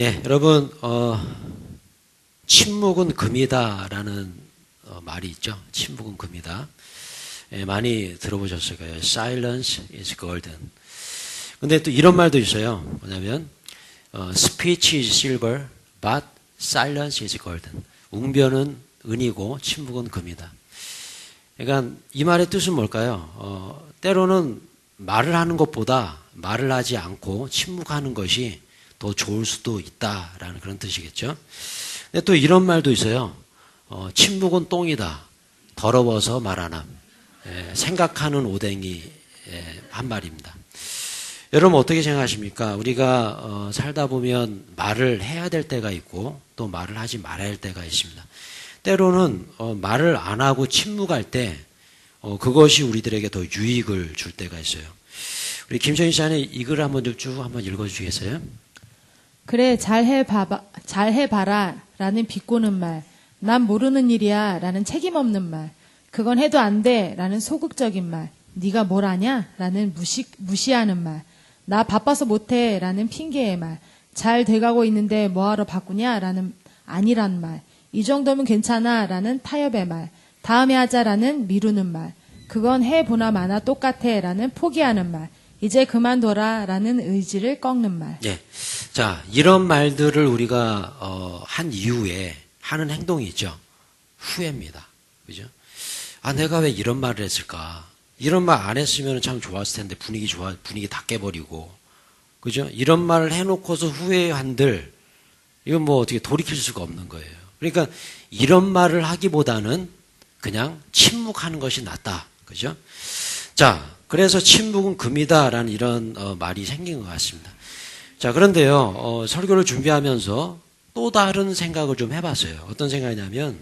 예, 여러분, 침묵은 금이다라는 말이 있죠. 침묵은 금이다. 예, 많이 들어보셨을 거예요. Silence is golden. 근데 또 이런 말도 있어요. 뭐냐면, Speech is silver, but silence is golden. 웅변은 은이고 침묵은 금이다. 그러니까 이 말의 뜻은 뭘까요? 때로는 말을 하는 것보다 말을 하지 않고 침묵하는 것이 더 좋을 수도 있다라는 그런 뜻이겠죠. 근데 또 이런 말도 있어요. 침묵은 똥이다. 더러워서 말 안 함. 생각하는 오뎅이 한 말입니다. 여러분 어떻게 생각하십니까? 우리가 살다 보면 말을 해야 될 때가 있고 또 말을 하지 말아야 할 때가 있습니다. 때로는 말을 안 하고 침묵할 때 그것이 우리들에게 더 유익을 줄 때가 있어요. 우리 김정희 씨는 이 글을 한번 쭉 한번 읽어주시겠어요? 그래 잘해봐라 라는 비꼬는 말, 난 모르는 일이야 라는 책임 없는 말, 그건 해도 안 돼 라는 소극적인 말, 네가 뭘 아냐 라는 무시하는 말, 나 바빠서 못해 라는 핑계의 말, 잘 돼가고 있는데 뭐하러 바꾸냐 라는 아니란 말, 이 정도면 괜찮아 라는 타협의 말, 다음에 하자 라는 미루는 말, 그건 해보나 마나 똑같아 라는 포기하는 말, 이제 그만둬라 라는 의지를 꺾는 말. 예. 자, 이런 말들을 우리가 한 이후에 하는 행동이 있죠. 후회입니다. 그죠? 아, 내가 왜 이런 말을 했을까? 이런 말 안 했으면 참 좋았을 텐데 분위기 다 깨버리고. 그죠? 이런 말을 해놓고서 후회한들 이건 뭐 어떻게 돌이킬 수가 없는 거예요. 그러니까 이런 말을 하기보다는 그냥 침묵하는 것이 낫다. 그죠? 자, 그래서 침묵은 금이다라는 이런 말이 생긴 것 같습니다. 자, 그런데요, 설교를 준비하면서 또 다른 생각을 좀 해봤어요. 어떤 생각이냐면,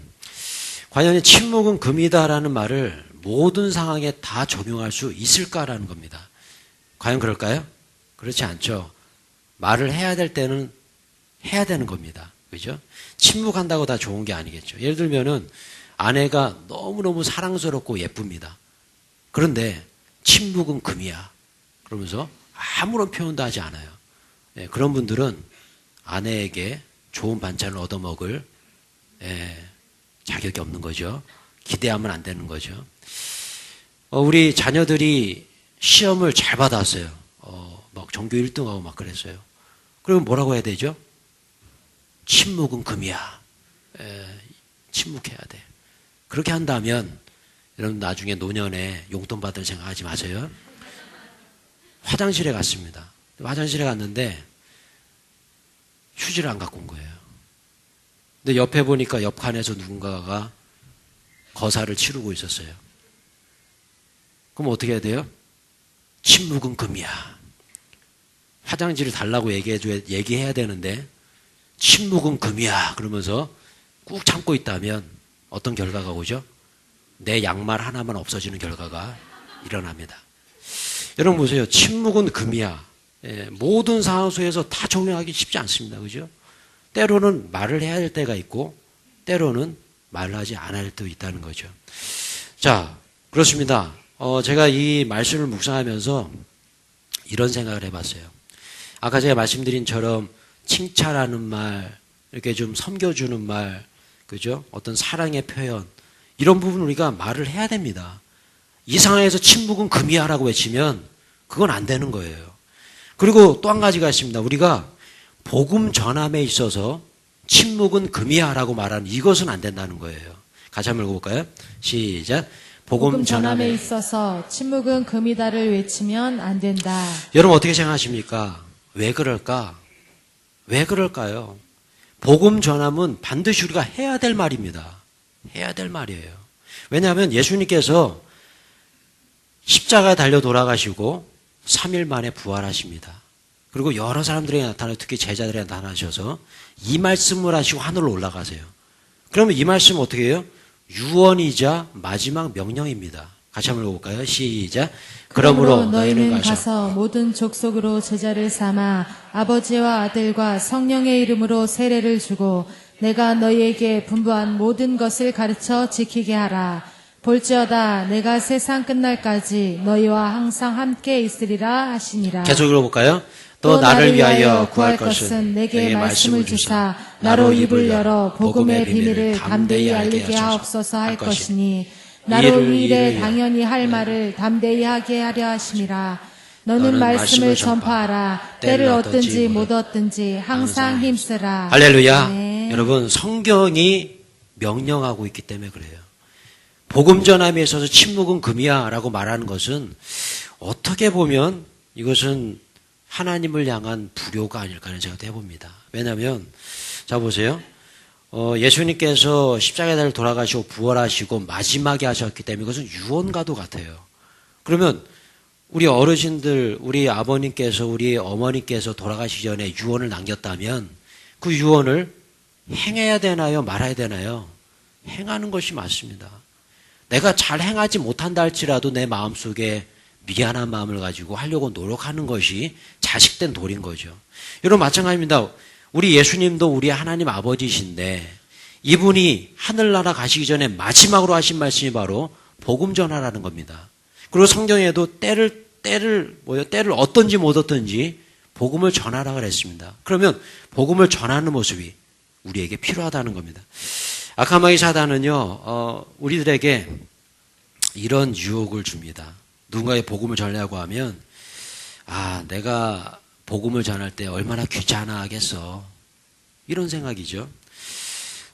과연 침묵은 금이다라는 말을 모든 상황에 다 적용할 수 있을까라는 겁니다. 과연 그럴까요? 그렇지 않죠. 말을 해야 될 때는 해야 되는 겁니다. 그죠? 침묵한다고 다 좋은 게 아니겠죠. 예를 들면은 아내가 너무너무 사랑스럽고 예쁩니다. 그런데 침묵은 금이야. 그러면서 아무런 표현도 하지 않아요. 예, 그런 분들은 아내에게 좋은 반찬을 얻어먹을 자격이 없는 거죠. 기대하면 안 되는 거죠. 우리 자녀들이 시험을 잘 받았어요. 막 전교 1등하고 막 그랬어요. 그러면 뭐라고 해야 되죠? 침묵은 금이야. 침묵해야 돼. 그렇게 한다면 여러분 나중에 노년에 용돈 받을 생각하지 마세요. 화장실에 갔습니다. 화장실에 갔는데 휴지를 안 갖고 온 거예요. 근데 옆에 보니까 옆 칸에서 누군가가 거사를 치르고 있었어요. 그럼 어떻게 해야 돼요? 침묵은 금이야. 화장지를 달라고 얘기해야 되는데 침묵은 금이야. 그러면서 꾹 참고 있다면 어떤 결과가 오죠? 내 양말 하나만 없어지는 결과가 일어납니다. 여러분 보세요. 침묵은 금이야. 모든 상황 속에서 다 적용하기 쉽지 않습니다. 그죠? 때로는 말을 해야 할 때가 있고 때로는 말을 하지 않아야 할 때도 있다는 거죠. 자, 그렇습니다. 제가 이 말씀을 묵상하면서 이런 생각을 해봤어요. 아까 제가 말씀드린처럼 칭찬하는 말, 이렇게 좀 섬겨주는 말, 그죠? 어떤 사랑의 표현, 이런 부분 우리가 말을 해야 됩니다. 이 상황에서 침묵은 금이야라고 외치면 그건 안 되는 거예요. 그리고 또 한 가지가 있습니다. 우리가 복음 전함에 있어서 침묵은 금이야라고 말하는 이것은 안 된다는 거예요. 같이 한번 읽어볼까요? 시작. 복음 전함에 있어서 침묵은 금이다를 외치면 안 된다. 여러분 어떻게 생각하십니까? 왜 그럴까? 왜 그럴까요? 복음 전함은 반드시 우리가 해야 될 말입니다. 해야 될 말이에요. 왜냐하면 예수님께서 십자가에 달려 돌아가시고 3일 만에 부활하십니다. 그리고 여러 사람들에게 나타나고 특히 제자들에게 나타나셔서 이 말씀을 하시고 하늘로 올라가세요. 그러면 이 말씀은 어떻게 해요? 유언이자 마지막 명령입니다. 같이 한번 읽어볼까요? 시작. 그러므로 너희는 가서 모든 족속으로 제자를 삼아 아버지와 아들과 성령의 이름으로 세례를 주고 내가 너희에게 분부한 모든 것을 가르쳐 지키게 하라. 볼지어다 내가 세상 끝날까지 너희와 항상 함께 있으리라 하시니라. 계속 읽어볼까요? 또 나를 위하여 구할 것은 내게 말씀을 주사 나로 입을 열어 복음의 비밀을 담대히 알리게 하옵소서 할 것이니 나로 이 일에 당연히 할 말을 담대히 하게 하려 하심이라. 너는 말씀을 전파하라. 때를 얻든지 못 얻든지 항상 힘쓰라. 할렐루야. 네. 여러분, 성경이 명령하고 있기 때문에 그래요. 복음 전함에 있어서 침묵은 금이야 라고 말하는 것은 어떻게 보면 이것은 하나님을 향한 불효가 아닐까 하는 생각도 해봅니다. 왜냐하면 자 보세요. 예수님께서 십자가에 달려 돌아가시고 부활하시고 마지막에 하셨기 때문에 이것은 유언과도 같아요. 그러면 우리 어르신들, 우리 아버님께서, 우리 어머니께서 돌아가시기 전에 유언을 남겼다면 그 유언을 행해야 되나요? 말아야 되나요? 행하는 것이 맞습니다. 내가 잘 행하지 못한다 할지라도 내 마음속에 미안한 마음을 가지고 하려고 노력하는 것이 자식된 도리인 거죠. 여러분 마찬가지입니다. 우리 예수님도 우리 하나님 아버지이신데 이분이 하늘나라 가시기 전에 마지막으로 하신 말씀이 바로 복음 전하라는 겁니다. 그리고 성경에도 때를 얻든지 못 얻든지 복음을 전하라 그랬습니다. 그러면 복음을 전하는 모습이 우리에게 필요하다는 겁니다. 아카마이 사단은요, 우리들에게 이런 유혹을 줍니다. 누군가의 복음을 전하려고 하면, 내가 복음을 전할 때 얼마나 귀찮아하겠어. 이런 생각이죠.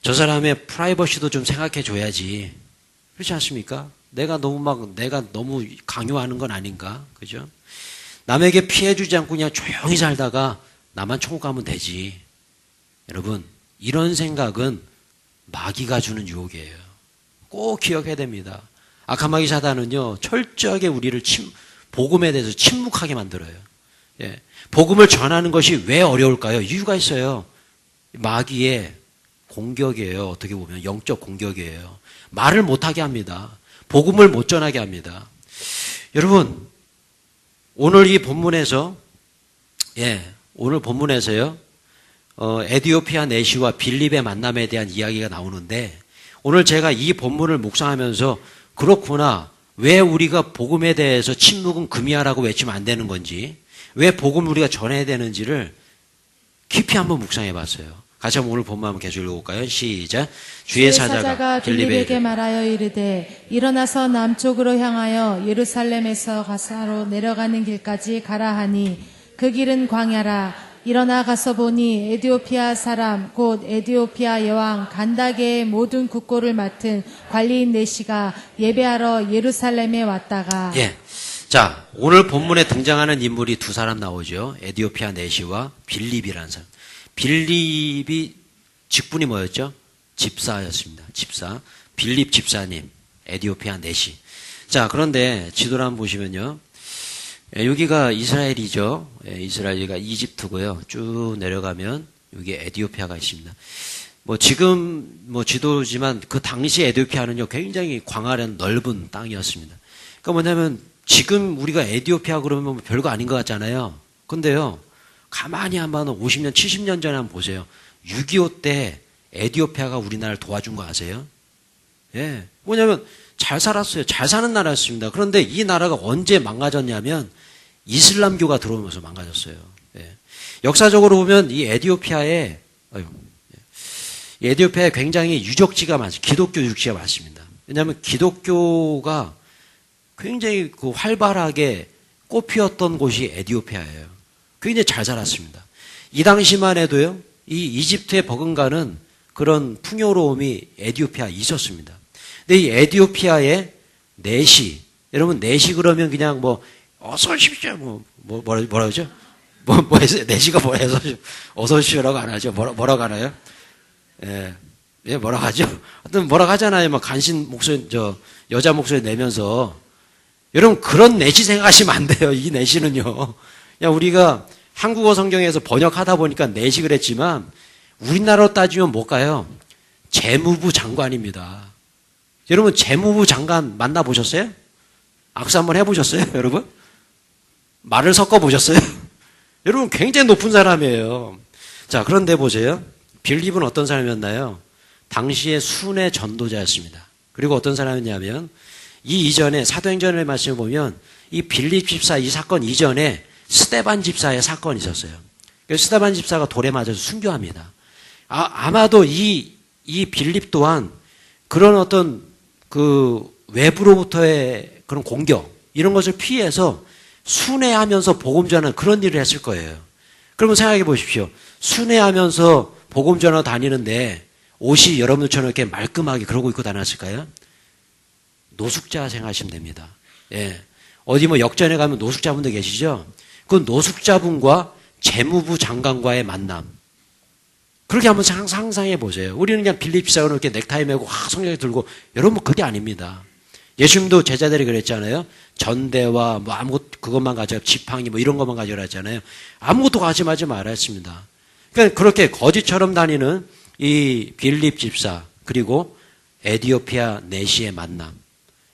저 사람의 프라이버시도 좀 생각해 줘야지. 그렇지 않습니까? 내가 너무 강요하는 건 아닌가? 그죠? 남에게 피해 주지 않고 그냥 조용히 살다가 나만 천국 가면 되지. 여러분, 이런 생각은 마귀가 주는 유혹이에요. 꼭 기억해야 됩니다. 아카마기 사단은요, 철저하게 우리를 복음에 대해서 침묵하게 만들어요. 예. 복음을 전하는 것이 왜 어려울까요? 이유가 있어요. 마귀의 공격이에요. 어떻게 보면 영적 공격이에요. 말을 못하게 합니다. 복음을 못 전하게 합니다. 여러분, 오늘 이 본문에서요, 에디오피아 내시와 빌립의 만남에 대한 이야기가 나오는데, 오늘 제가 이 본문을 묵상하면서 그렇구나, 왜 우리가 복음에 대해서 침묵은 금이야라고 외치면 안 되는 건지, 왜 복음을 우리가 전해야 되는지를 깊이 한번 묵상해 봤어요. 같이 한번 오늘 본문 한번 계속 읽어볼까요? 시작. 주의 사자가 빌립에게 말하여 이르되 일어나서 남쪽으로 향하여 예루살렘에서 가사로 내려가는 길까지 가라 하니 그 길은 광야라. 일어나 가서 보니 에디오피아 사람 곧 에디오피아 여왕 간다게의 모든 국고를 맡은 관리인 내시가 예배하러 예루살렘에 왔다가. 자, 오늘 본문에 등장하는 인물이 두 사람 나오죠. 에디오피아 내시와 빌립이라는 사람. 빌립이 직분이 뭐였죠? 집사였습니다. 집사. 빌립 집사님, 에디오피아 내시. 자, 그런데 지도를 한번 보시면요. 여기가 이스라엘이죠. 이스라엘이가 이집트고요. 쭉 내려가면 여기 에디오피아가 있습니다. 지금 지도지만 그 당시 에디오피아는요, 굉장히 광활한 넓은 땅이었습니다. 그러니까 뭐냐면 지금 우리가 에디오피아 그러면 별거 아닌 것 같잖아요. 근데요, 가만히 한번 50년, 70년 전에 한번 보세요. 6.25 때 에디오피아가 우리나라를 도와준 거 아세요? 예. 뭐냐면 잘 살았어요. 잘 사는 나라였습니다. 그런데 이 나라가 언제 망가졌냐면 이슬람교가 들어오면서 망가졌어요. 예. 역사적으로 보면 이 에디오피아에 굉장히 유적지가 많습니다. 기독교 유적지가 많습니다. 왜냐하면 기독교가 굉장히 활발하게 꽃피었던 곳이 에디오피아예요. 굉장히 잘 살았습니다. 이 당시만 해도요, 이 이집트에 버금가는 그런 풍요로움이 에디오피아에 있었습니다. 근데 이 에디오피아의 내시, 여러분 내시 그러면 그냥 어서 오십시오, 뭐라 그러죠? 내시가 뭐해서 어서 오십시오라고 안 하죠. 뭐라고 하나요? 뭐라고 하죠? 하여튼 뭐라고 하잖아요. 간신 목소리, 여자 목소리 내면서. 여러분 그런 내시 생각하시면 안 돼요. 이 내시는요. 그냥 우리가 한국어 성경에서 번역하다 보니까 내시 그랬지만 우리나라로 따지면 뭘까요? 재무부 장관입니다. 여러분 재무부 장관 만나보셨어요? 악수 한번 해보셨어요? 여러분? 말을 섞어보셨어요? 여러분 굉장히 높은 사람이에요. 자, 그런데 보세요. 빌립은 어떤 사람이었나요? 당시의 순회 전도자였습니다. 그리고 어떤 사람이었냐면 이 이전에 사도행전의 말씀을 보면 이 빌립 집사 이 사건 이전에 스데반 집사의 사건이 있었어요. 스데반 집사가 돌에 맞아서 순교합니다. 아마도 이 빌립 또한 그런 어떤 그 외부로부터의 그런 공격 이런 것을 피해서 순회하면서 복음 전하는 그런 일을 했을 거예요. 그러면 생각해 보십시오. 순회하면서 복음 전하 다니는데 옷이 여러분들처럼 이렇게 말끔하게 그러고 입고 다녔을까요? 노숙자 생각하시면 됩니다. 예. 어디 뭐 역전에 가면 노숙자분들 계시죠? 그 노숙자분과 재무부 장관과의 만남. 그렇게 한번 상상해 보세요. 우리는 그냥 빌립 집사가 이렇게 넥타이 메고 성경에 들고 여러분 그게 아닙니다. 예수님도 제자들이 그랬잖아요. 전대와 뭐 아무것도 그것만 가져 지팡이 뭐 이런 것만 가져라 했잖아요. 아무것도 가져가지 말아 했습니다. 그러니까 그렇게 거지처럼 다니는 이 빌립 집사 그리고 에디오피아 내시의 만남.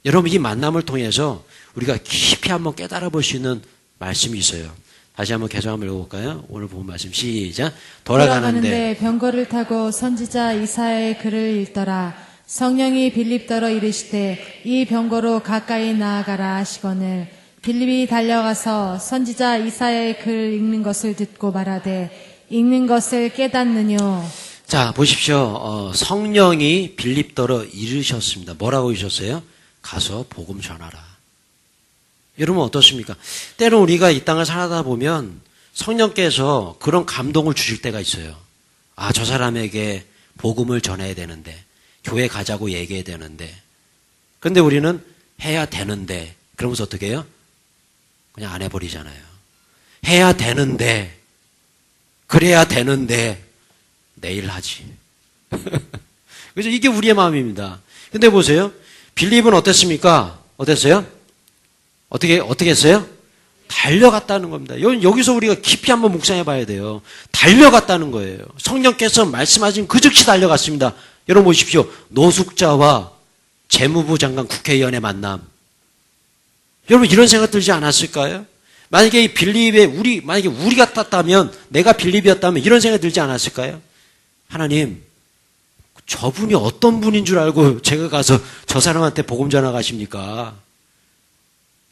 여러분 이 만남을 통해서 우리가 깊이 한번 깨달아 볼 수 있는 말씀이 있어요. 다시 한번 계속 한번 읽어볼까요? 오늘 본 말씀 시작. 돌아가는데 병거를 타고 선지자 이사야의 글을 읽더라. 성령이 빌립더러 이르시되 이 병거로 가까이 나아가라 하시거늘 빌립이 달려가서 선지자 이사야의 글 읽는 것을 듣고 말하되 읽는 것을 깨닫느뇨. 자 보십시오. 성령이 빌립더러 이르셨습니다. 뭐라고 이르셨어요? 가서 복음 전하라. 여러분 어떻습니까? 때로 우리가 이 땅을 살아다 보면 성령께서 그런 감동을 주실 때가 있어요. 아, 저 사람에게 복음을 전해야 되는데 교회 가자고 얘기해야 되는데 근데 우리는 해야 되는데 그러면서 어떻게 해요? 그냥 안 해버리잖아요. 해야 되는데 그래야 되는데 내일 하지. 그래서 이게 우리의 마음입니다. 근데 보세요. 빌립은 어땠습니까? 어땠어요? 어떻게 했어요? 달려갔다는 겁니다. 여기서 우리가 깊이 한번 묵상해 봐야 돼요. 달려갔다는 거예요. 성령께서 말씀하신 그 즉시 달려갔습니다. 여러분 보십시오. 노숙자와 재무부 장관 국회의원의 만남. 여러분 이런 생각 들지 않았을까요? 만약에 이 빌립에 만약에 우리 같았다면 내가 빌립이었다면 이런 생각 들지 않았을까요? 하나님 저분이 어떤 분인 줄 알고 제가 가서 저 사람한테 복음 전하 가십니까?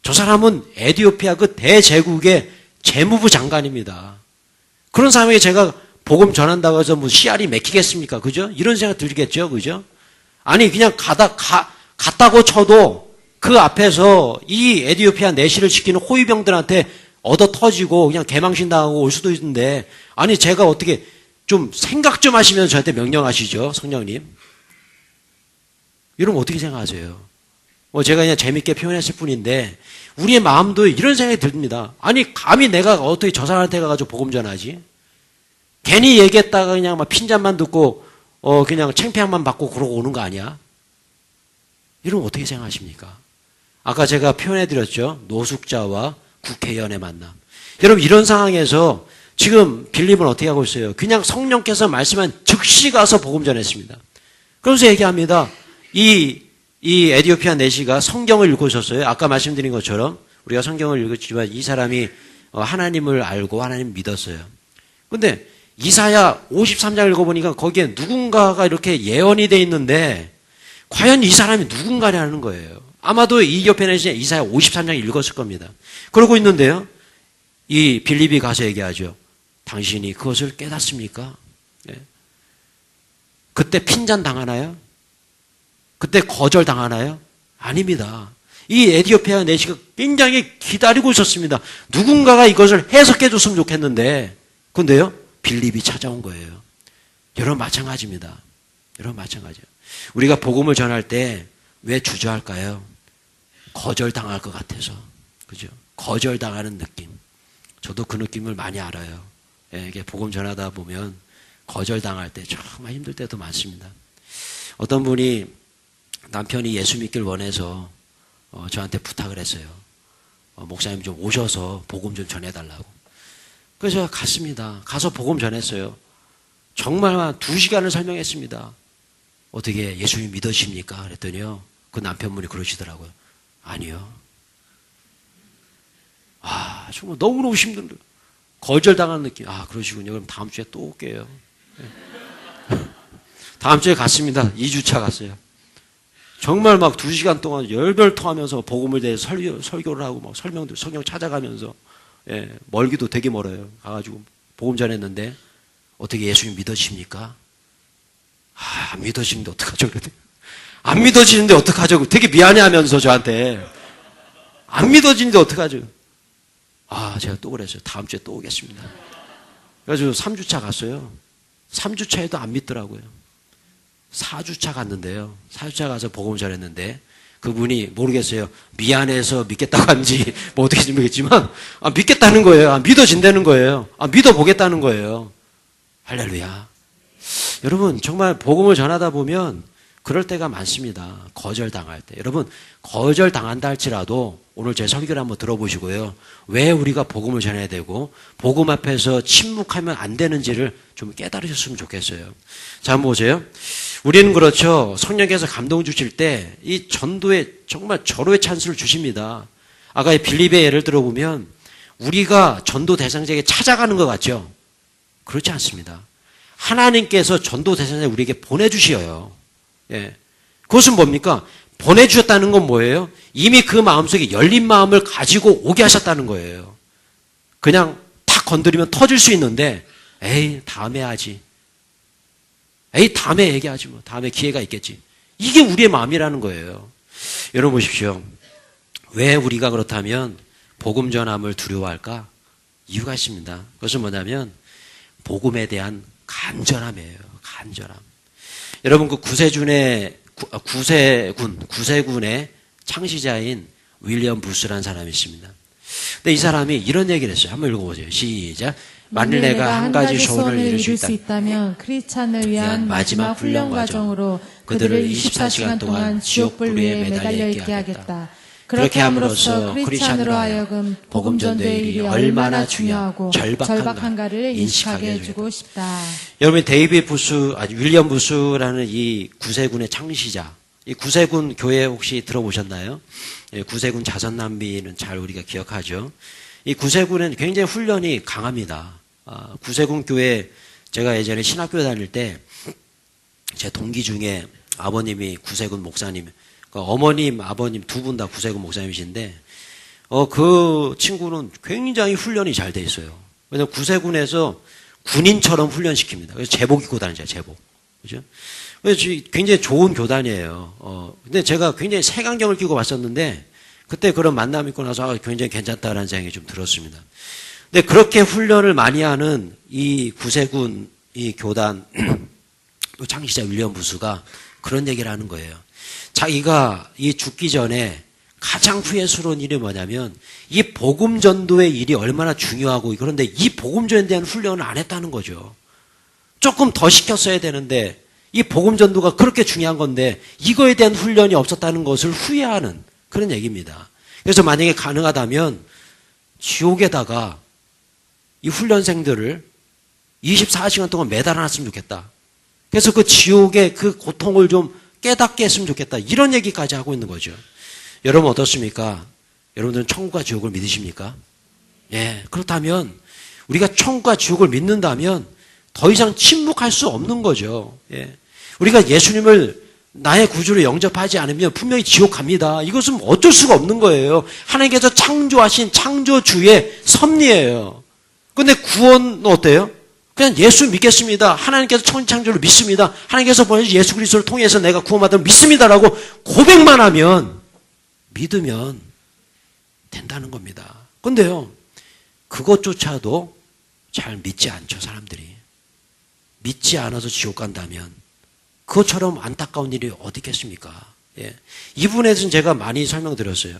저 사람은 에디오피아 그 대제국의 재무부 장관입니다. 그런 사람에게 제가 복음 전한다고 해서 뭐 씨알이 맥히겠습니까? 그죠? 이런 생각 들겠죠? 그죠? 아니, 그냥 갔다고 쳐도 그 앞에서 이 에디오피아 내시를 지키는 호위병들한테 얻어 터지고 그냥 개망신 당하고 올 수도 있는데 아니, 제가 어떻게 좀 생각 좀 하시면서 저한테 명령하시죠? 성령님. 여러분 어떻게 생각하세요? 제가 그냥 재밌게 표현했을 뿐인데 우리의 마음도 이런 생각이 듭니다. 아니 감히 내가 어떻게 저 사람한테 가가지고 복음 전하지? 괜히 얘기했다가 그냥 막 핀잔만 듣고 그냥 창피함만 받고 그러고 오는 거 아니야? 이러면 어떻게 생각하십니까? 아까 제가 표현해드렸죠. 노숙자와 국회의원의 만남. 여러분 이런 상황에서 지금 빌립은 어떻게 하고 있어요? 그냥 성령께서 말씀한 즉시 가서 복음 전했습니다. 그러면서 얘기합니다. 이 에디오피아 내시가 성경을 읽고 있었어요. 아까 말씀드린 것처럼 우리가 성경을 읽었지만 이 사람이 하나님을 알고 하나님을 믿었어요. 근데 이사야 53장 읽어보니까 거기에 누군가가 이렇게 예언이 돼 있는데 과연 이 사람이 누군가냐는 거예요. 아마도 이 옆에 내시 이사야 53장 읽었을 겁니다. 그러고 있는데요. 이 빌립이 가서 얘기하죠. 당신이 그것을 깨닫습니까? 네. 그때 핀잔 당하나요? 그때 거절당하나요? 아닙니다. 이 에디오피아 내시가 굉장히 기다리고 있었습니다. 누군가가 이것을 해석해 줬으면 좋겠는데 근데요. 빌립이 찾아온 거예요. 여러분 마찬가지입니다. 여러분 마찬가지예요. 우리가 복음을 전할 때 왜 주저할까요? 거절당할 것 같아서. 그죠? 거절당하는 느낌. 저도 그 느낌을 많이 알아요. 이게 복음 전하다 보면 거절당할 때 정말 힘들 때도 많습니다. 어떤 분이 남편이 예수 믿길 원해서 저한테 부탁을 했어요. 목사님 좀 오셔서 복음 좀 전해달라고. 그래서 제가 갔습니다. 가서 복음 전했어요. 정말 한 2시간을 설명했습니다. 어떻게 예수님 믿으십니까? 그랬더니요. 그 남편분이 그러시더라고요. 아니요. 아, 정말 너무너무 힘든데. 거절당하는 느낌. 아, 그러시군요. 그럼 다음 주에 또 올게요. 다음 주에 갔습니다. 2주차 갔어요. 정말 막 2시간 동안 열별토하면서 복음을 대해서 설교를 하고 막 설명들 성경 찾아가면서 예, 멀기도 되게 멀어요. 가가지고 복음 전했는데 어떻게 예수님 믿어지십니까? 안 믿어지는데 어떡하죠? 안 믿어지는데 어떡하죠? 되게 미안해하면서 저한테 안 믿어지는데 어떡하죠? 제가 또 그랬어요. 다음 주에 또 오겠습니다. 그래가지고 3주차 갔어요. 3주차에도 안 믿더라고요. 4주차 갔는데요. 4주차 가서 복음 전했는데 그분이 모르겠어요. 미안해서 믿겠다고 하는지 뭐 어떻게 모르겠지만 믿겠다는 거예요. 믿어진다는 거예요. 믿어보겠다는 거예요. 할렐루야. 여러분 정말 복음을 전하다 보면 그럴 때가 많습니다. 거절당할 때. 여러분 거절당한다 할지라도 오늘 제 설교를 한번 들어보시고요. 왜 우리가 복음을 전해야 되고 복음 앞에서 침묵하면 안 되는지를 좀 깨달으셨으면 좋겠어요. 자, 한번 보세요. 우리는 그렇죠. 성령께서 감동 주실 때 이 전도에 정말 절호의 찬스를 주십니다. 아까 이 빌립의 예를 들어보면 우리가 전도 대상자에게 찾아가는 것 같죠? 그렇지 않습니다. 하나님께서 전도 대상자 우리에게 보내주셔요. 예. 그것은 뭡니까? 보내주셨다는 건 뭐예요? 이미 그 마음속에 열린 마음을 가지고 오게 하셨다는 거예요. 그냥 탁 건드리면 터질 수 있는데 에이 다음에 하지. 에이 다음에 얘기하지 뭐. 다음에 기회가 있겠지. 이게 우리의 마음이라는 거예요. 여러분 보십시오. 왜 우리가 그렇다면 복음 전함을 두려워할까? 이유가 있습니다. 그것은 뭐냐면 복음에 대한 간절함이에요. 간절함. 여러분 그 구세군의 창시자인 윌리엄 부스라는 사람이 있습니다. 근데 이 사람이 이런 얘기를 했어요. 한번 읽어보세요. 시작. 만일 내가 한 가지 소원을 이룰 수 있다면 크리스찬을 위한 마지막 훈련 과정으로 그들을 24시간 동안 지옥불 위에 매달려 있게 하겠다. 그렇게 함으로써 크리스찬으로 하여금 복음 전도의 일이 얼마나 중요하고 절박한가를 인식하게 해주고 싶다. 여러분 윌리엄 부스라는 이 구세군의 창시자, 이 구세군 교회 혹시 들어보셨나요? 예, 구세군 자선남비는 잘 우리가 기억하죠. 이 구세군은 굉장히 훈련이 강합니다. 구세군 교회 제가 예전에 신학교 다닐 때 제 동기 중에 아버님이 구세군 목사님, 어머님, 아버님 두 분 다 구세군 목사님이신데, 그 친구는 굉장히 훈련이 잘 돼 있어요. 왜냐면 구세군에서 군인처럼 훈련시킵니다. 그래서 제복 입고 다니죠, 제복. 그죠? 그래서 굉장히 좋은 교단이에요. 근데 제가 굉장히 색안경을 끼고 왔었는데, 그때 그런 만남 있고 나서 굉장히 괜찮다라는 생각이 좀 들었습니다. 근데 그렇게 훈련을 많이 하는 이 구세군, 이 교단, 창시자 윌리엄 부스가 그런 얘기를 하는 거예요. 자기가 이 죽기 전에 가장 후회스러운 일이 뭐냐면 이 복음 전도의 일이 얼마나 중요하고 그런데 이 복음 전도에 대한 훈련을 안 했다는 거죠. 조금 더 시켰어야 되는데 이 복음 전도가 그렇게 중요한 건데 이거에 대한 훈련이 없었다는 것을 후회하는 그런 얘기입니다. 그래서 만약에 가능하다면 지옥에다가 이 훈련생들을 24시간 동안 매달아놨으면 좋겠다. 그래서 그 지옥의 그 고통을 좀 깨닫게 했으면 좋겠다. 이런 얘기까지 하고 있는 거죠. 여러분 어떻습니까? 여러분들은 천국과 지옥을 믿으십니까? 예, 그렇다면 우리가 천국과 지옥을 믿는다면 더 이상 침묵할 수 없는 거죠. 예. 우리가 예수님을 나의 구주로 영접하지 않으면 분명히 지옥 갑니다. 이것은 어쩔 수가 없는 거예요. 하나님께서 창조하신 창조주의 섭리예요. 근데 구원은 어때요? 그냥 예수 믿겠습니다. 하나님께서 천지창조를 믿습니다. 하나님께서 보내주신 예수 그리스도를 통해서 내가 구원받음을 믿습니다라고 고백만 하면 믿으면 된다는 겁니다. 근데요, 그것조차도 잘 믿지 않죠, 사람들이. 믿지 않아서 지옥 간다면 그것처럼 안타까운 일이 어디 있겠습니까? 예. 이 부분에 대해서는 제가 많이 설명드렸어요.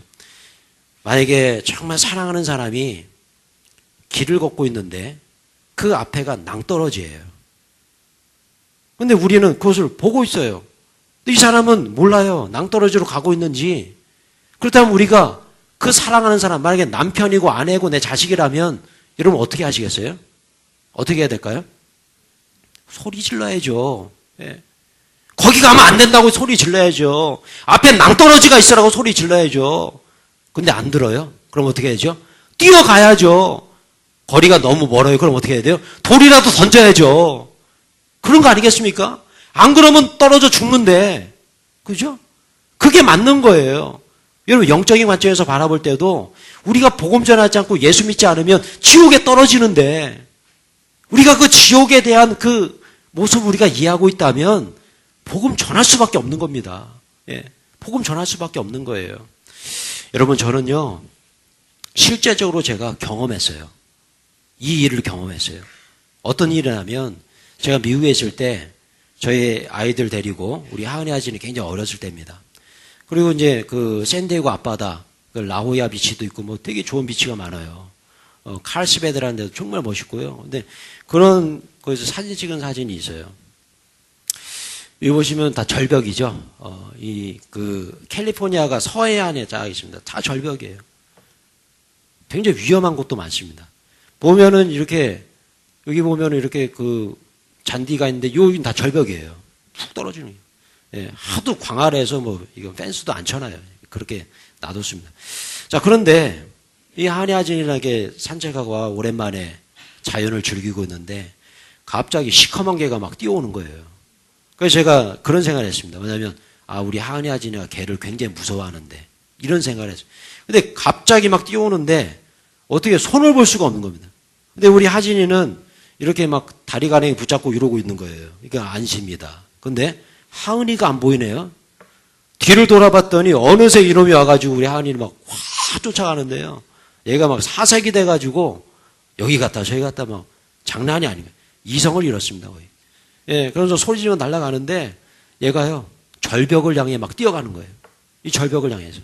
만약에 정말 사랑하는 사람이 길을 걷고 있는데 그 앞에가 낭떠러지예요. 근데 우리는 그것을 보고 있어요. 근데 이 사람은 몰라요. 낭떠러지로 가고 있는지. 그렇다면 우리가 그 사랑하는 사람, 만약에 남편이고 아내고 내 자식이라면 여러분 어떻게 하시겠어요? 어떻게 해야 될까요? 소리 질러야죠. 예. 거기 가면 안 된다고 소리 질러야죠. 앞에 낭떠러지가 있으라고 소리 질러야죠. 근데 안 들어요? 그럼 어떻게 해야죠? 뛰어가야죠. 거리가 너무 멀어요. 그럼 어떻게 해야 돼요? 돌이라도 던져야죠. 그런 거 아니겠습니까? 안 그러면 떨어져 죽는데. 그죠? 그게 맞는 거예요. 여러분 영적인 관점에서 바라볼 때도 우리가 복음 전하지 않고 예수 믿지 않으면 지옥에 떨어지는데 우리가 그 지옥에 대한 그 모습을 우리가 이해하고 있다면 복음 전할 수밖에 없는 겁니다. 예, 복음 전할 수밖에 없는 거예요. 여러분 저는요 실제적으로 제가 경험했어요. 이 일을 경험했어요. 어떤 일이냐면 제가 미국에 있을 때 저희 아이들 데리고 우리 하은이 아진이 굉장히 어렸을 때입니다. 그리고 이제 그 샌디에고 앞바다 그 라호야 비치도 있고 뭐 되게 좋은 비치가 많아요. 칼스베드라는 데도 정말 멋있고요. 근데 그런 거기서 사진 찍은 사진이 있어요. 여기 보시면 다 절벽이죠. 이 그 캘리포니아가 서해안에 쫙 있습니다. 다 절벽이에요. 굉장히 위험한 곳도 많습니다. 보면은 이렇게 여기 보면은 이렇게 그 잔디가 있는데 여기는 다 절벽이에요. 푹 떨어지는 거예요. 예, 하도 광활해서 뭐 이거 펜스도 안 쳐놔요. 그렇게 놔뒀습니다. 자, 그런데 이 한야진이라게 산책하고 오랜만에 자연을 즐기고 있는데 갑자기 시커먼 개가 막 뛰어오는 거예요. 그래서 제가 그런 생각을 했습니다. 뭐냐면 우리 한야진이가 개를 굉장히 무서워하는데 이런 생각을 했어요. 근데 갑자기 막 뛰어오는데 어떻게 손을 볼 수가 없는 겁니다. 근데 우리 하진이는 이렇게 막 다리 가랭이 붙잡고 이러고 있는 거예요. 그러니까 안심이다. 근데 하은이가 안 보이네요. 뒤를 돌아봤더니 어느새 이놈이 와가지고 우리 하은이를 막 확 쫓아가는데요. 얘가 막 사색이 돼가지고 여기 갔다 저기 갔다 막 장난이 아니에요. 이성을 잃었습니다. 거의. 예, 그러면서 소리 지르며 날아가는데 얘가요 절벽을 향해 막 뛰어가는 거예요. 이 절벽을 향해서.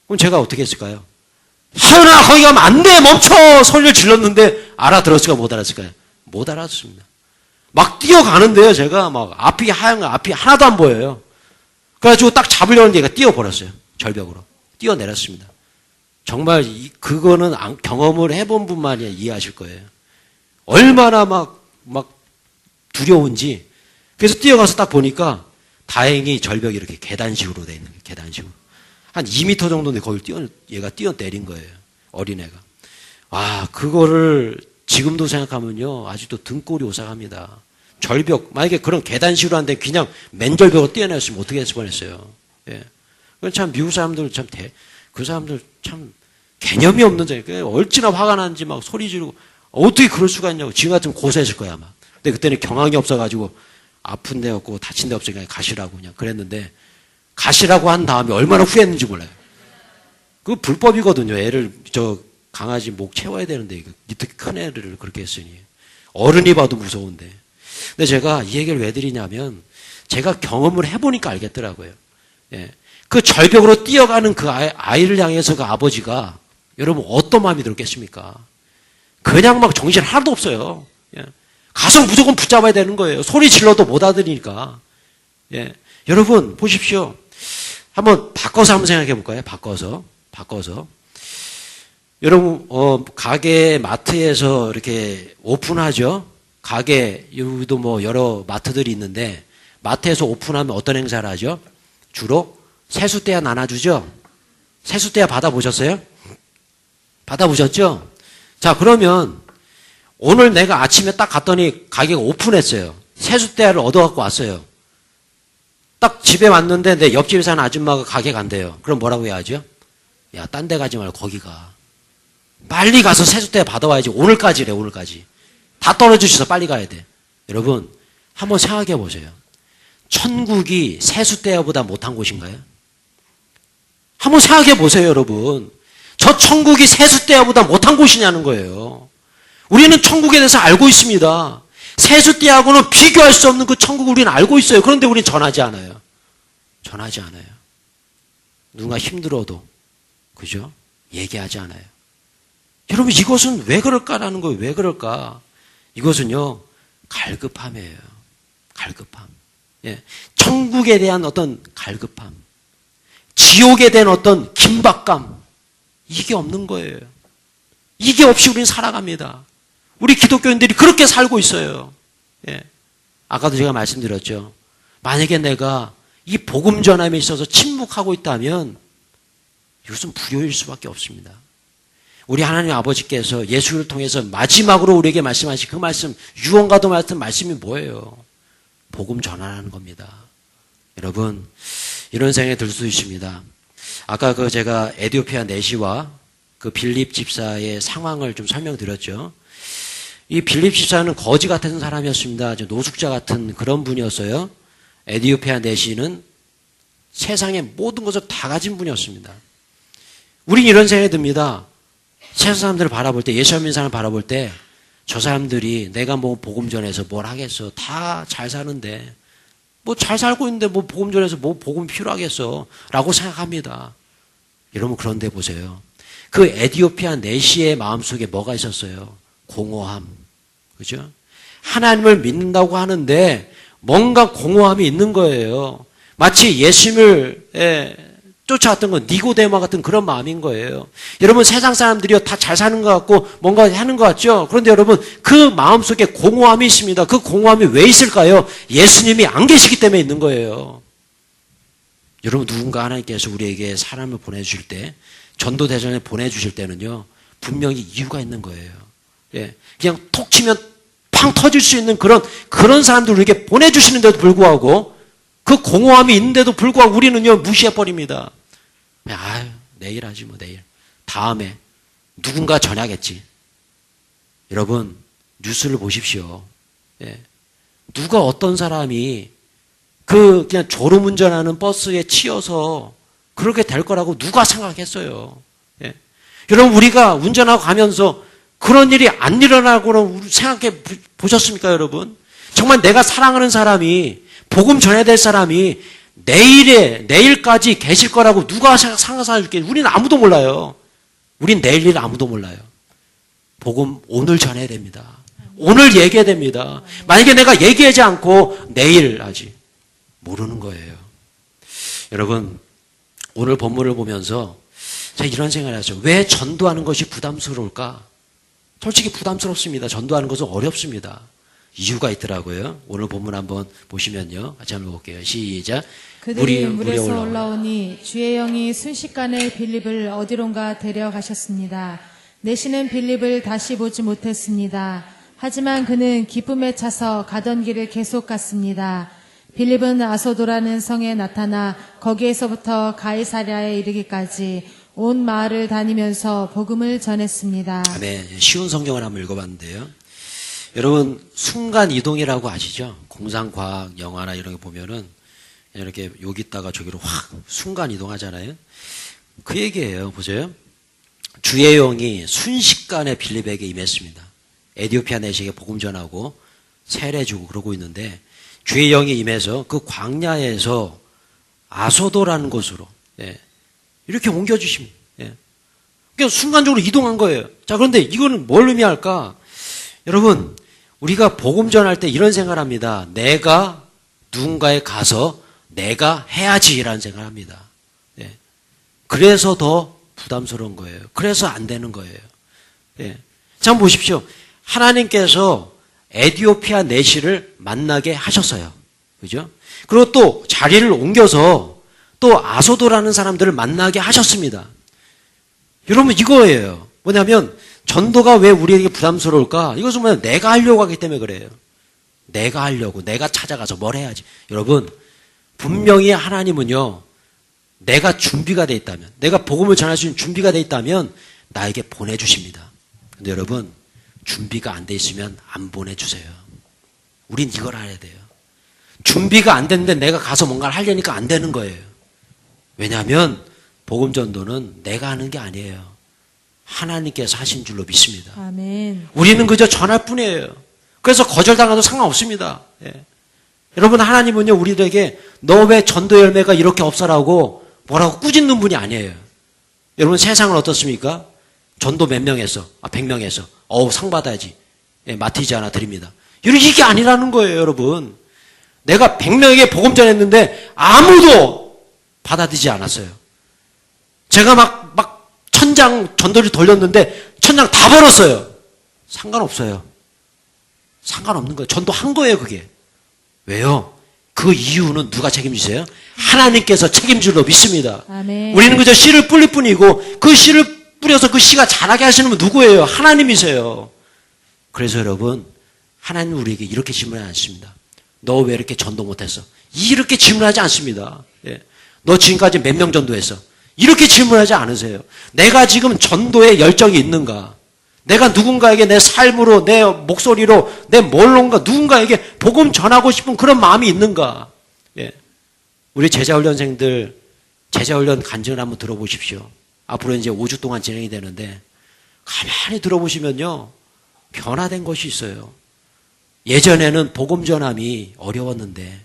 그럼 제가 어떻게 했을까요? 하은아 거기 가면 안 돼 멈춰 소리를 질렀는데 알아들었을까 못 알았을까요? 못 알았습니다. 막 뛰어가는데요 제가 막 앞이 하얀 거 앞이 하나도 안 보여요. 그래가지고 딱 잡으려는데 얘가 뛰어버렸어요. 절벽으로 뛰어내렸습니다. 정말 그거는 경험을 해본 분만이 이해하실 거예요. 얼마나 막 두려운지. 그래서 뛰어가서 딱 보니까 다행히 절벽이 이렇게 계단식으로 돼 있는 거예요. 계단식으로. 한 2m 정도인데 거길 얘가 뛰어내린 거예요. 어린애가. 그거를 지금도 생각하면요. 아직도 등골이 오싹합니다. 절벽, 만약에 그런 계단식으로 한데 그냥 맨절벽으로 뛰어내렸으면 어떻게 했을 뻔했어요. 예. 그건 참 미국 사람들 그 사람들 참 개념이 없는 자니까 얼마나 화가 나는지 막 소리 지르고 어떻게 그럴 수가 있냐고. 지금 같으면 고소했을 거야 아마. 근데 그때는 경황이 없어가지고 아픈 데 없고 다친 데 없으니까 가시라고 그냥 그랬는데 가시라고 한 다음에 얼마나 후회했는지 몰라요. 그거 불법이거든요. 애를 강아지 목 채워야 되는데 이거 밑에 큰 애를 그렇게 했으니 어른이 봐도 무서운데. 근데 제가 이 얘기를 왜 드리냐면 제가 경험을 해보니까 알겠더라고요. 예. 그 절벽으로 뛰어가는 그 아이를 향해서 그 아버지가 여러분 어떤 마음이 들었겠습니까? 그냥 막 정신 하나도 없어요. 예. 가서 무조건 붙잡아야 되는 거예요. 소리 질러도 못 알아들으니까. 예. 여러분 보십시오. 한번 바꿔서 한번 생각해 볼까요? 바꿔서. 여러분 가게 마트에서 이렇게 오픈하죠. 가게 여기도 뭐 여러 마트들이 있는데 마트에서 오픈하면 어떤 행사를 하죠? 주로 세숫대야 나눠주죠. 세숫대야 받아보셨어요? 받아보셨죠? 자 그러면 오늘 내가 아침에 딱 갔더니 가게가 오픈했어요. 세숫대야를 얻어갖고 왔어요. 딱 집에 왔는데 내 옆집에 사는 아줌마가 가게 간대요. 그럼 뭐라고 해야 하죠? 야, 딴 데 가지 말고 거기 가. 빨리 가서 세숫대야 받아와야지. 오늘까지래, 오늘까지. 다 떨어지셔서 빨리 가야 돼. 여러분, 한번 생각해 보세요. 천국이 세숫대야보다 못한 곳인가요? 한번 생각해 보세요, 여러분. 저 천국이 세숫대야보다 못한 곳이냐는 거예요. 우리는 천국에 대해서 알고 있습니다. 세숫대야하고는 비교할 수 없는 그 천국을 우리는 알고 있어요. 그런데 우리는 전하지 않아요. 전하지 않아요. 누가 힘들어도 그죠? 얘기하지 않아요. 여러분 이것은 왜 그럴까라는 거예요. 왜 그럴까? 이것은요. 갈급함이에요. 갈급함. 예. 천국에 대한 어떤 갈급함. 지옥에 대한 어떤 긴박감. 이게 없는 거예요. 이게 없이 우리는 살아갑니다. 우리 기독교인들이 그렇게 살고 있어요. 예. 아까도 제가 말씀드렸죠. 만약에 내가 이 복음 전함에 있어서 침묵하고 있다면 이것은 불효일 수밖에 없습니다. 우리 하나님 아버지께서 예수를 통해서 마지막으로 우리에게 말씀하신 그 말씀, 유언과도 같은 말씀이 뭐예요? 복음 전하라는 겁니다. 여러분, 이런 생각이 들 수 있습니다. 아까 제가 에티오피아 내시와 그 빌립 집사의 상황을 좀 설명드렸죠. 이 빌립 집사는 거지 같은 사람이었습니다. 노숙자 같은 그런 분이었어요. 에디오피아 내시는 세상의 모든 것을 다 가진 분이었습니다. 우린 이런 생각이 듭니다. 세상 사람들을 바라볼 때, 예수 안 믿는 사람을 바라볼 때, 저 사람들이 내가 뭐 복음 전해서 뭘 하겠어. 다 잘 사는데. 뭐 잘 살고 있는데 뭐 복음 전해서 뭐 복음이 필요하겠어. 라고 생각합니다. 여러분 그런데 보세요. 그 에디오피아 내시의 마음속에 뭐가 있었어요? 공허함. 그죠? 하나님을 믿는다고 하는데 뭔가 공허함이 있는 거예요. 마치 예수님을 쫓아왔던 건 니고데마 같은 그런 마음인 거예요. 여러분 세상 사람들이요 다 잘 사는 것 같고 뭔가 하는 것 같죠? 그런데 여러분 그 마음속에 공허함이 있습니다. 그 공허함이 왜 있을까요? 예수님이 안 계시기 때문에 있는 거예요. 여러분 누군가 하나님께서 우리에게 사람을 보내주실 때 전도대전에 보내주실 때는요 분명히 이유가 있는 거예요. 예, 그냥 톡 치면 팡 터질 수 있는 그런 사람들 우리에게 보내주시는데도 불구하고 그 공허함이 있는데도 불구하고 우리는요 무시해버립니다. 아유 내일 하지 뭐 내일 다음에 누군가 전하겠지. 여러분 뉴스를 보십시오. 예, 누가 어떤 사람이 그냥 졸음운전하는 버스에 치여서 그렇게 될 거라고 누가 생각했어요. 예. 여러분 우리가 운전하고 가면서 그런 일이 안 일어나고는 생각해 보셨습니까 여러분? 정말 내가 사랑하는 사람이 복음 전해야 될 사람이 내일까지 계실 거라고 누가 상상할게? 우리는 아무도 몰라요. 우린 내일 일 아무도 몰라요. 복음 오늘 전해야 됩니다. 오늘 얘기해야 됩니다. 만약에 내가 얘기하지 않고 내일 하지 모르는 거예요. 여러분 오늘 본문을 보면서 제가 이런 생각을 했어요. 왜 전도하는 것이 부담스러울까? 솔직히 부담스럽습니다. 전도하는 것은 어렵습니다. 이유가 있더라고요. 오늘 본문 한번 보시면요. 같이 한번 볼게요. 시작. 그들이 물에서 올라오니 주의 영이 순식간에 빌립을 어디론가 데려가셨습니다. 내시는 빌립을 다시 보지 못했습니다. 하지만 그는 기쁨에 차서 가던 길을 계속 갔습니다. 빌립은 아소도라는 성에 나타나 거기에서부터 가이사랴에 이르기까지 온 마을을 다니면서 복음을 전했습니다. 아멘. 쉬운 성경을 한번 읽어봤는데요. 여러분 순간 이동이라고 아시죠? 공상과학 영화나 이런 거 보면은 이렇게 여기 있다가 저기로 확 순간 이동하잖아요. 그 얘기예요. 보세요. 주의 영이 순식간에 빌립에게 임했습니다. 에디오피아 내시에게 복음 전하고 세례주고 그러고 있는데 주의 영이 임해서 그 광야에서 아소도라는 곳으로 이렇게 옮겨주십니다. 그러니까 순간적으로 이동한 거예요. 자, 그런데 이거는 뭘 의미할까? 여러분, 우리가 복음 전할 때 이런 생각을 합니다. 내가 누군가에 가서 내가 해야지라는 생각을 합니다. 그래서 더 부담스러운 거예요. 그래서 안 되는 거예요. 자, 한번 보십시오. 하나님께서 에디오피아 내시를 만나게 하셨어요. 그죠? 그리고 또 자리를 옮겨서 또 아소도라는 사람들을 만나게 하셨습니다. 여러분 이거예요. 뭐냐면 전도가 왜 우리에게 부담스러울까? 이것은 뭐냐 내가 하려고 하기 때문에 그래요. 내가 하려고 내가 찾아가서 뭘 해야지. 여러분 분명히 하나님은요 내가 준비가 돼 있다면 내가 복음을 전할 수 있는 준비가 돼 있다면 나에게 보내주십니다. 근데 여러분 준비가 안 돼 있으면 안 보내주세요. 우린 이걸 알아야 돼요. 준비가 안 됐는데 내가 가서 뭔가를 하려니까 안 되는 거예요. 왜냐하면 복음 전도는 내가 하는 게 아니에요. 하나님께서 하신 줄로 믿습니다. 아멘. 우리는 그저 전할 뿐이에요. 그래서 거절당해도 상관없습니다. 여러분 하나님은요 우리들에게 너 왜 전도 열매가 이렇게 없어라고 뭐라고 꾸짖는 분이 아니에요. 여러분 세상은 어떻습니까? 전도 몇 명에서 100명에서 상 받아야지. 마티즈 하나 드립니다. 이게 아니라는 거예요 여러분. 내가 100명에게 복음 전했는데 아무도 받아들이지 않았어요. 제가 막 1000장 전도를 돌렸는데 1000장 다 벌었어요. 상관없어요. 상관없는 거예요. 전도한 거예요 그게. 왜요? 그 이유는 누가 책임지세요? 하나님께서 책임질로 믿습니다. 아멘. 우리는 그저 씨를 뿌릴 뿐이고 그 씨를 뿌려서 그 씨가 자라게 하시는 분 누구예요? 하나님이세요. 그래서 여러분 하나님 우리에게 이렇게 질문하지 않습니다. 너 왜 이렇게 전도 못했어? 이렇게 질문하지 않습니다. 너 지금까지 몇 명 전도했어? 이렇게 질문하지 않으세요. 내가 지금 전도에 열정이 있는가? 내가 누군가에게 내 삶으로, 내 목소리로, 내 뭘론가 누군가에게 복음 전하고 싶은 그런 마음이 있는가? 예. 우리 제자훈련생들 제자훈련 간증을 한번 들어보십시오. 앞으로 이제 5주 동안 진행이 되는데 가만히 들어보시면요. 변화된 것이 있어요. 예전에는 복음 전함이 어려웠는데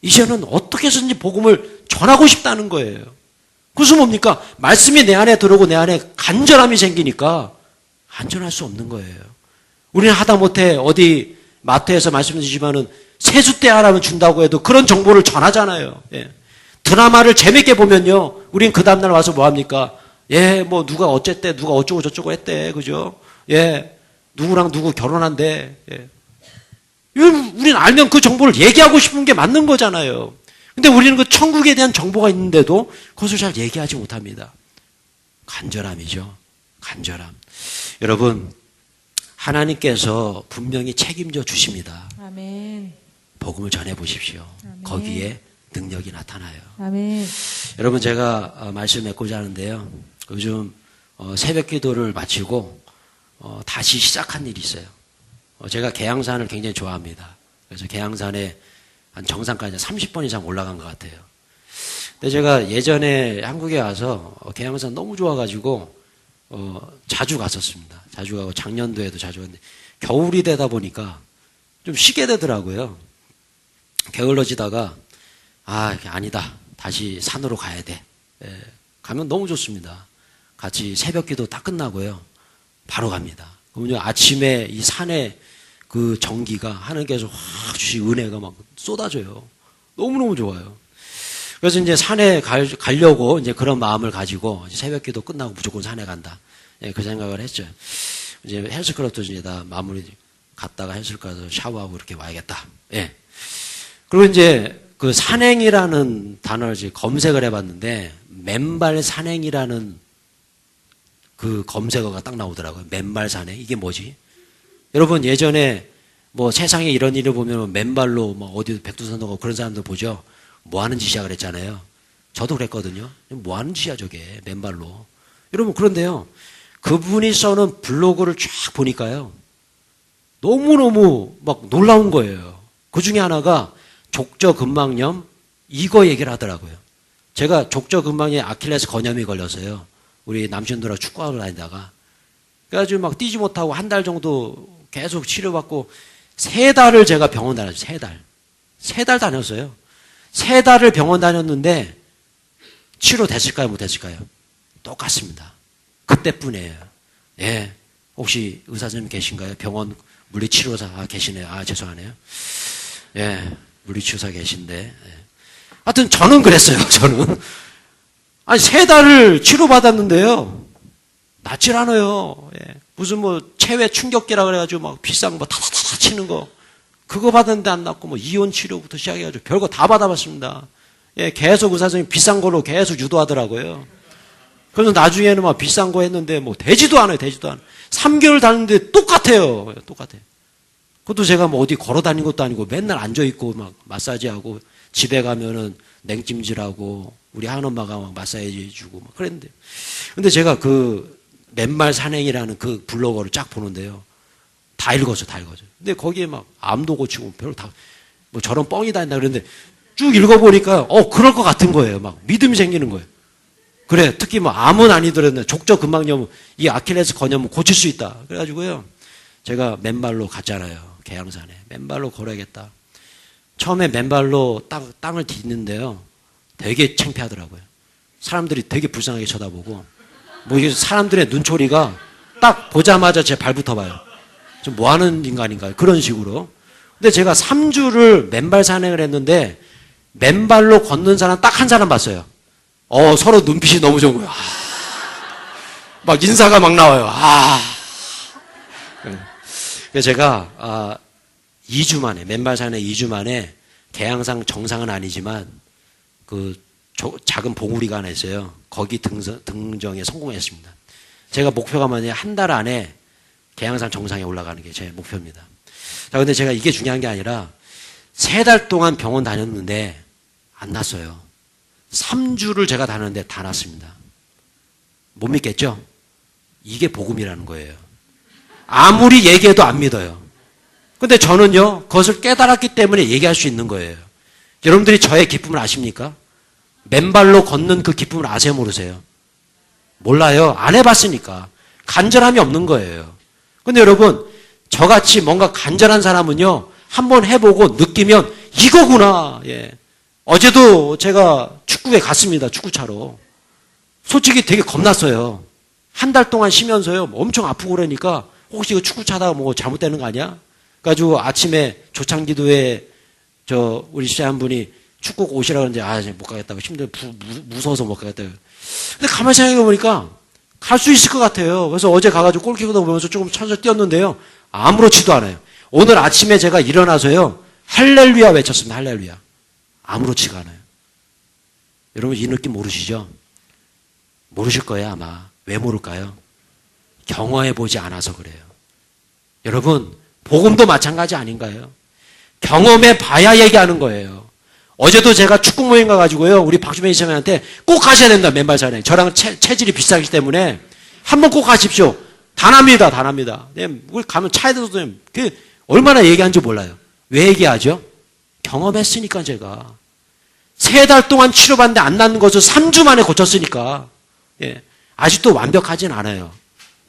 이제는 어떻게 해서든지 복음을 전하고 싶다는 거예요. 그래서 뭡니까? 말씀이 내 안에 들어오고 내 안에 간절함이 생기니까 안전할 수 없는 거예요. 우리는 하다못해 어디 마트에서 말씀드리지만은 세숫대 하나만 준다고 해도 그런 정보를 전하잖아요. 예. 드라마를 재밌게 보면요. 우린 그 다음날 와서 뭐 합니까? 예, 뭐 누가 어쨌대, 누가 어쩌고 저쩌고 했대. 그죠? 예. 누구랑 누구 결혼한대. 예. 우린 알면 그 정보를 얘기하고 싶은 게 맞는 거잖아요. 근데 우리는 그 천국에 대한 정보가 있는데도 그것을 잘 얘기하지 못합니다. 간절함이죠. 간절함. 여러분, 하나님께서 분명히 책임져 주십니다. 아멘. 복음을 전해 보십시오. 아멘. 거기에 능력이 나타나요. 아멘. 여러분, 제가 말씀을 맺고자 하는데요. 요즘 새벽 기도를 마치고 다시 시작한 일이 있어요. 제가 계양산을 굉장히 좋아합니다. 그래서 계양산에 한 정상까지 30번 이상 올라간 것 같아요. 근데 제가 예전에 한국에 와서 계양산 너무 좋아가지고 자주 갔었습니다. 자주 가고 작년도에도 자주 갔는데 겨울이 되다 보니까 좀 쉬게 되더라고요. 게을러지다가 아니다. 다시 산으로 가야 돼. 예, 가면 너무 좋습니다. 같이 새벽기도 딱 끝나고요. 바로 갑니다. 그러면 아침에 이 산에 그 전기가 하나님께서 확 주신 은혜가 막 쏟아져요. 너무너무 좋아요. 그래서 이제 산에 가려고 이제 그런 마음을 가지고 새벽기도 끝나고 무조건 산에 간다. 예, 그 생각을 했죠. 이제 헬스클럽도 이제 다 마무리 갔다가 헬스클럽 가서 샤워하고 이렇게 와야겠다. 예. 그리고 이제 그 산행이라는 단어를 이제 검색을 해봤는데 맨발 산행이라는 그 검색어가 딱 나오더라고요. 맨발 산행. 이게 뭐지? 여러분 예전에 뭐 세상에 이런 일을 보면 맨발로 뭐 어디 백두산도 가고 그런 사람들 보죠. 뭐 하는 짓이야 그랬잖아요. 저도 그랬거든요. 뭐 하는 짓이야 저게 맨발로. 여러분 그런데요. 그분이 써놓은 블로그를 쫙 보니까요. 너무너무 막 놀라운 거예요. 그 중에 하나가 족저근막염 이거 얘기를 하더라고요. 제가 족저근막염에 아킬레스 건염이 걸려서요. 우리 남친들하고 축구하러 다니다가 그래가지고 막 뛰지 못하고 한 달 정도 계속 치료받고 3달을 제가 병원 다녔어요. 3달. 3달 다녔어요. 3달을 병원 다녔는데 치료됐을까요? 못됐을까요? 똑같습니다. 그때뿐이에요. 예. 혹시 의사 선생님 계신가요? 병원 물리치료사 계시네요. 죄송하네요. 예. 물리치료사 계신데. 예. 하여튼 저는 그랬어요. 저는. 3달을 치료받았는데요. 낫질 않아요. 예. 무슨 뭐 체외 충격기라 그래가지고 막 비싼 거 타타타 치는 거 그거 받았는데 안 낫고 뭐 이온 치료부터 시작해가지고 별거 다 받아봤습니다. 예, 계속 의사 선생님 비싼 걸로 계속 유도하더라고요. 그래서 나중에는 막 비싼 거 했는데 뭐 되지도 않아요. 3개월 다녔는데 똑같아요. 똑같아요. 그것도 제가 뭐 어디 걸어 다닌 것도 아니고 맨날 앉아있고 막 마사지하고 집에 가면은 냉찜질하고 우리 한엄마가 막 마사지 해주고 막 그랬는데. 근데 제가 그 맨발 산행이라는 그 블로거를 쫙 보는데요. 다 읽었죠. 근데 거기에 막 암도 고치고 별로 다, 뭐 저런 뻥이 다 했나 그랬는데 쭉 읽어보니까 그럴 것 같은 거예요. 막 믿음이 생기는 거예요. 그래, 특히 뭐 암은 아니더라도 족저근막염, 이 아킬레스 건염은 고칠 수 있다. 그래가지고요. 제가 맨발로 갔잖아요. 계양산에. 맨발로 걸어야겠다. 처음에 맨발로 땅을 딛는데요. 되게 창피하더라고요. 사람들이 되게 불쌍하게 쳐다보고, 뭐 이게 사람들의 눈초리가 딱 보자마자 제 발부터 봐요. 좀 뭐 하는 인간인가요? 그런 식으로. 근데 제가 3주를 맨발 산행을 했는데, 맨발로 걷는 사람 딱 한 사람 봤어요. 서로 눈빛이 너무 좋은 거예요. 막 인사가 막 나와요. 그래서 제가 2주 만에 맨발 산에 2주 만에 계양산 정상은 아니지만 그 작은 봉우리가 하나 있어요. 거기 등정에 성공했습니다. 제가 목표가 뭐냐 한 달 안에 계양산 정상에 올라가는 게 제 목표입니다. 자, 근데 제가 이게 중요한 게 아니라 3달 동안 병원 다녔는데 안 났어요. 3주를 제가 다녔는데 다 났습니다. 못 믿겠죠? 이게 복음이라는 거예요. 아무리 얘기해도 안 믿어요. 근데 저는요, 그것을 깨달았기 때문에 얘기할 수 있는 거예요. 여러분들이 저의 기쁨을 아십니까? 맨발로 걷는 그 기쁨을 아세요, 모르세요? 몰라요. 안 해봤으니까. 간절함이 없는 거예요. 근데 여러분, 저같이 뭔가 간절한 사람은요, 한번 해보고 느끼면 이거구나. 예. 어제도 제가 축구에 갔습니다. 축구차로. 솔직히 되게 겁났어요. 한 달 동안 쉬면서요, 엄청 아프고 그러니까 혹시 이거 축구차다가 뭐 잘못되는 거 아니야? 그래가지고 아침에 조창기도에 우리 시장 한 분이 축구 오시라고 그러는데 못 가겠다고 무서워서 못 가겠다고. 근데 가만히 생각해 보니까 갈 수 있을 것 같아요. 그래서 어제 가가지고 골키퍼도 보면서 조금 천천히 뛰었는데요. 아무렇지도 않아요. 오늘 아침에 제가 일어나서요. 할렐루야 외쳤습니다. 할렐루야. 아무렇지가 않아요. 여러분 이 느낌 모르시죠? 모르실 거예요 아마. 왜 모를까요? 경험해보지 않아서 그래요. 여러분 복음도 마찬가지 아닌가요? 경험해봐야 얘기하는 거예요. 어제도 제가 축구 모임 가가지고요. 우리 박주민 이사님한테 꼭 가셔야 된다. 맨발 산행. 저랑 체질이 비슷하기 때문에 한번 꼭 가십시오. 단합니다. 단합니다. 우리 가면 차에서도 얼마나 얘기하는지 몰라요. 왜 얘기하죠? 경험했으니까 제가. 3달 동안 치료받는데 안 낫는 것을 3주 만에 고쳤으니까. 예. 아직도 완벽하진 않아요.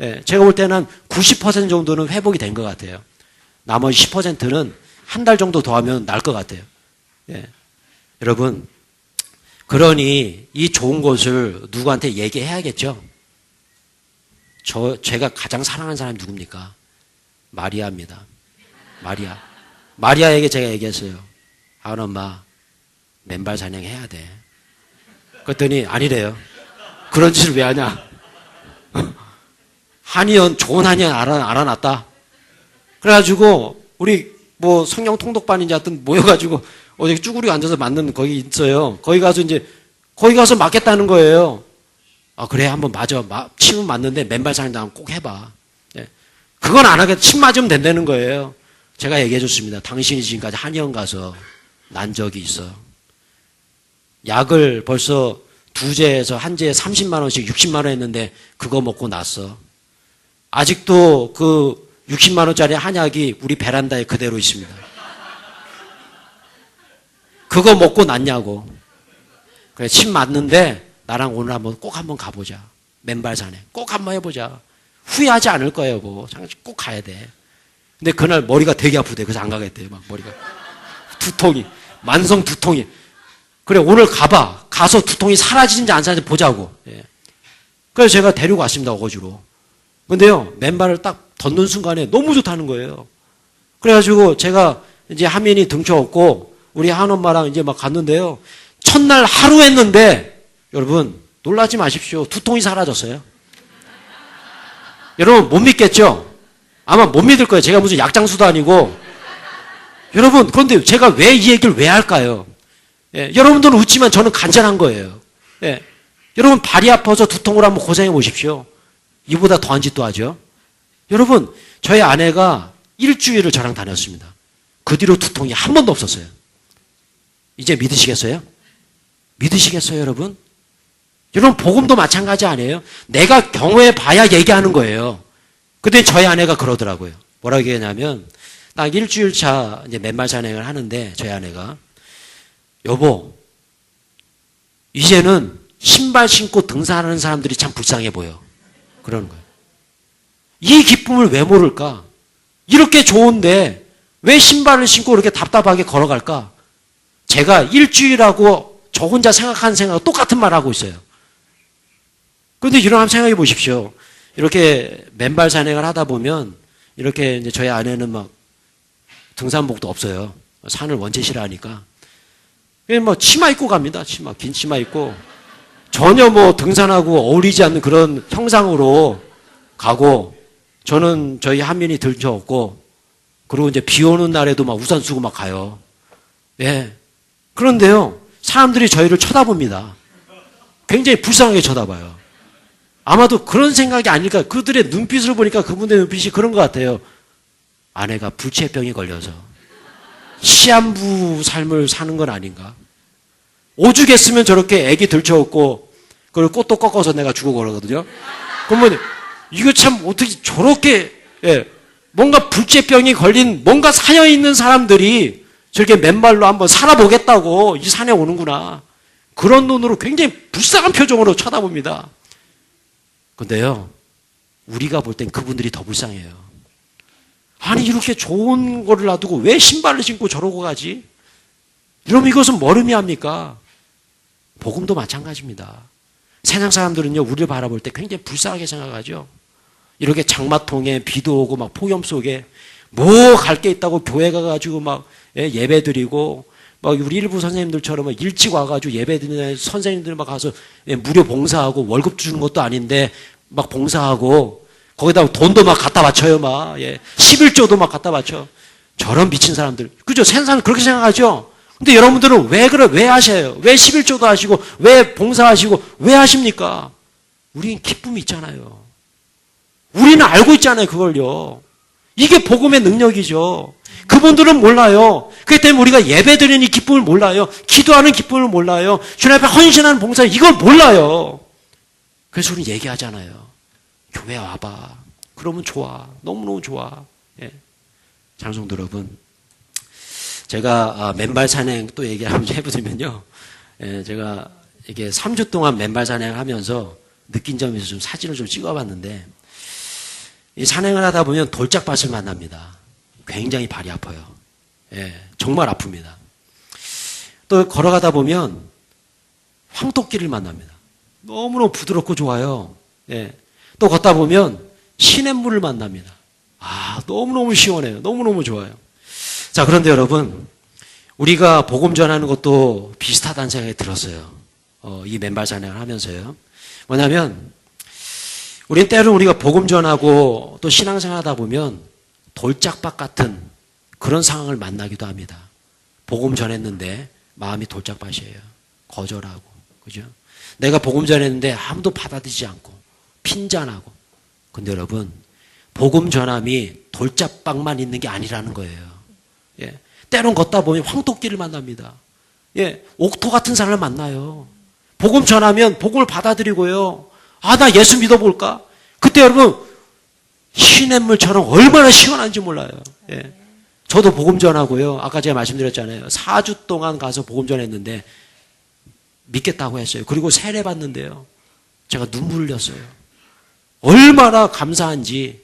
예. 제가 볼 때는 90% 정도는 회복이 된 것 같아요. 나머지 10%는 한 달 정도 더 하면 날 것 같아요. 예. 여러분, 그러니 이 좋은 것을 누구한테 얘기해야겠죠? 제가 가장 사랑하는 사람이 누굽니까? 마리아입니다. 마리아. 마리아에게 제가 얘기했어요. 하은 엄마, 맨발 사냥해야 돼. 그랬더니 아니래요. 그런 짓을 왜 하냐? 한의원, 좋은 한의원 알아놨다. 그래가지고 우리 뭐 성령 통독반인지 하여튼 모여가지고 어디 쭈구리 앉아서 맞는 거기 있어요. 거기 가서 맞겠다는 거예요. 아, 그래, 한번 맞아. 침은 맞는데 맨발 사냥 꼭 해봐. 예. 그건 안 하겠다. 침 맞으면 된다는 거예요. 제가 얘기해 줬습니다. 당신이 지금까지 한의원 가서 난 적이 있어. 약을 벌써 2제에서 한 제에 30만 원씩 60만 원 했는데 그거 먹고 났어. 아직도 그 60만 원짜리 한약이 우리 베란다에 그대로 있습니다. 그거 먹고 났냐고. 그래, 침 맞는데 나랑 오늘 꼭 한번 가보자. 맨발 산행. 꼭 한번 해보자. 후회하지 않을 거예요, 뭐. 꼭 가야 돼. 근데 그날 머리가 되게 아프대. 그래서 안 가겠대요, 막 머리가. 두통이. 만성 두통이. 그래, 오늘 가봐. 가서 두통이 사라지는지 안 사라지는지 보자고. 예. 그래서 제가 데리고 왔습니다, 어거지로. 근데요, 맨발을 딱 던는 순간에 너무 좋다는 거예요. 그래가지고 제가 이제 하민이 등쳐업고 우리 한 엄마랑 이제 막 갔는데요. 첫날 하루 했는데 여러분 놀라지 마십시오. 두통이 사라졌어요. 여러분 못 믿겠죠? 아마 못 믿을 거예요. 제가 무슨 약장수도 아니고. 여러분 그런데 제가 왜 이 얘기를 왜 할까요? 예, 여러분들은 웃지만 저는 간절한 거예요. 예, 여러분 발이 아파서 두통을 한번 고생해 보십시오. 이보다 더한 짓도 하죠. 여러분 저희 아내가 일주일을 저랑 다녔습니다. 그 뒤로 두통이 한 번도 없었어요. 이제 믿으시겠어요? 믿으시겠어요, 여러분? 여러분, 복음도 마찬가지 아니에요? 내가 경험해 봐야 얘기하는 거예요. 근데 저희 아내가 그러더라고요. 뭐라고 얘기하냐면, 딱 일주일 차 이제 맨발 산행을 하는데, 저희 아내가, 여보, 이제는 신발 신고 등산하는 사람들이 참 불쌍해 보여. 그러는 거예요. 이 기쁨을 왜 모를까? 이렇게 좋은데, 왜 신발을 신고 이렇게 답답하게 걸어갈까? 제가 일주일하고 저 혼자 생각하는 생각과 똑같은 말 하고 있어요. 그런데 일어나면 생각해 보십시오. 이렇게 맨발 산행을 하다 보면 이렇게 이제 저희 아내는 막 등산복도 없어요. 산을 원체 싫어하니까. 뭐 치마 입고 갑니다. 긴 치마 입고. 전혀 뭐 등산하고 어울리지 않는 그런 형상으로 가고 저는 저희 한민이 들쳐없고 그리고 이제 비 오는 날에도 막 우산 쓰고 막 가요. 예. 그런데요, 사람들이 저희를 쳐다봅니다. 굉장히 불쌍하게 쳐다봐요. 아마도 그런 생각이 아닐까. 그들의 눈빛을 보니까 그분의 눈빛이 그런 것 같아요. 아내가 불치병에 걸려서 시한부 삶을 사는 건 아닌가. 오죽했으면 저렇게 애기 들쳐없고 그리고 꽃도 꺾어서 내가 주고 그러거든요. 그러면 이거 참 어떻게 저렇게 예, 뭔가 불제병이 걸린 뭔가 사여 있는 사람들이 저렇게 맨발로 한번 살아보겠다고 이 산에 오는구나. 그런 눈으로 굉장히 불쌍한 표정으로 쳐다봅니다. 근데요, 우리가 볼 땐 그분들이 더 불쌍해요. 아니 이렇게 좋은 거를 놔두고 왜 신발을 신고 저러고 가지? 여러분 이것은 뭘 의미합니까? 복음도 마찬가지입니다. 세상 사람들은요 우리를 바라볼 때 굉장히 불쌍하게 생각하죠. 이렇게 장마통에 비도 오고 막 폭염 속에 뭐 갈 게 있다고 교회 가가지고 막 예배 드리고 막 우리 일부 선생님들처럼 일찍 와가지고 예배 드리는 선생님들 막 가서 무료 봉사하고 월급 주는 것도 아닌데 막 봉사하고 거기다 돈도 막 갖다 바쳐요 막 11조도 막 갖다 바쳐. 저런 미친 사람들 그죠? 세상 그렇게 생각하죠. 근데 여러분들은 왜 하셔요? 왜 11조도 하시고 왜 봉사하시고 왜 하십니까? 우리는 기쁨이 있잖아요. 우리는 알고 있잖아요 그걸요. 이게 복음의 능력이죠. 그분들은 몰라요. 그렇기 때문에 우리가 예배드리는 이 기쁨을 몰라요. 기도하는 기쁨을 몰라요. 주님 앞에 헌신하는 봉사 이걸 몰라요. 그래서 우리는 얘기하잖아요. 교회 와봐. 그러면 좋아. 너무너무 좋아. 예. 장성도 여러분, 제가 맨발 산행 또 얘기 한번 해보자면요. 예, 제가 이게 3주 동안 맨발 산행을 하면서 느낀 점에서 좀 사진을 좀 찍어봤는데 이 산행을 하다 보면 돌짝밭을 만납니다. 굉장히 발이 아파요. 예, 정말 아픕니다. 또 걸어가다 보면 황토끼를 만납니다. 너무너무 부드럽고 좋아요. 예, 또 걷다 보면 시냇물을 만납니다. 아, 너무너무 시원해요. 너무너무 좋아요. 자, 그런데 여러분, 우리가 복음 전하는 것도 비슷하다는 생각이 들었어요. 이 맨발 산행을 하면서요. 뭐냐면, 우린 때로는 우리가 복음 전하고 또 신앙생활 하다 보면 돌짝밭 같은 그런 상황을 만나기도 합니다. 복음 전했는데 마음이 돌짝밭이에요. 거절하고, 그죠? 내가 복음 전했는데 아무도 받아들이지 않고, 핀잔하고. 근데 여러분, 복음 전함이 돌짝밭만 있는 게 아니라는 거예요. 예. 때론 걷다 보면 황토끼를 만납니다. 예. 옥토 같은 사람을 만나요. 복음 전하면 복음을 받아들이고요. 아, 나 예수 믿어볼까? 그때 여러분, 시냇물처럼 얼마나 시원한지 몰라요. 예. 저도 복음 전하고요. 아까 제가 말씀드렸잖아요. 4주 동안 가서 복음 전했는데 믿겠다고 했어요. 그리고 세례 받는데요. 제가 눈물을 흘렸어요. 얼마나 감사한지.